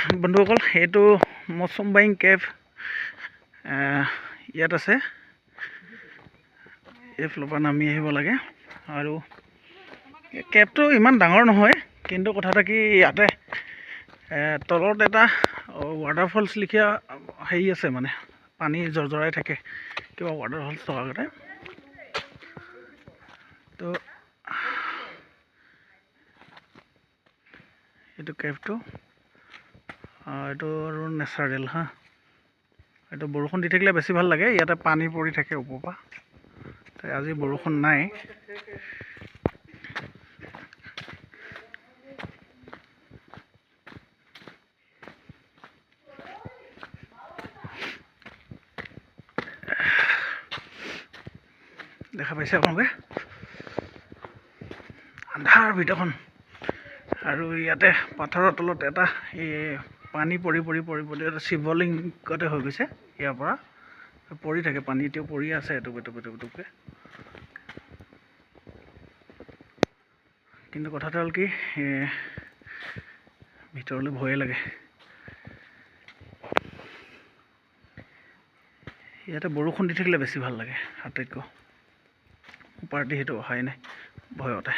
বন্ধুসকল এইটো মৌচুমবাইং কেভ ইয়াত আছে। এইফালৰ পৰা নামি আহিব লাগে আৰু কেভটো ইমান ডাঙৰ নহয়, কিন্তু কথাটো কি ইয়াতে তলত এটা ৱাটাৰফলছ লিখীয়া হেৰি আছে, মানে পানী জৰজৰাই থাকে, কিবা ৱাটাৰফলছ থকা গতে। তো এইটো কেভটো এইটো আৰু নেচাৰেল এইটো বৰষুণ দি থাকিলে বেছি ভাল লাগে, ইয়াতে পানী পৰি থাকে ওপৰৰ পৰা। আজি বৰষুণ নাই। দেখা পাইছে আপোনালোকে আন্ধাৰ ভিতৰখন, আৰু ইয়াতে পাথৰৰ তলত এটা পানী পৰি এটা শিৱলিংগতে হৈ গৈছে। ইয়াৰ পৰা পৰি থাকে পানী, এতিয়াও পৰি আছে এটুপকে। কিন্তু কথাটো হ'ল কি, ভিতৰলৈ ভয়ে লাগে। ইয়াতে বৰষুণ দি থাকিলে বেছি ভাল লাগে আটাইতকৈ। পাৰ্টি সেইটো অহাই নাই ভয়তে।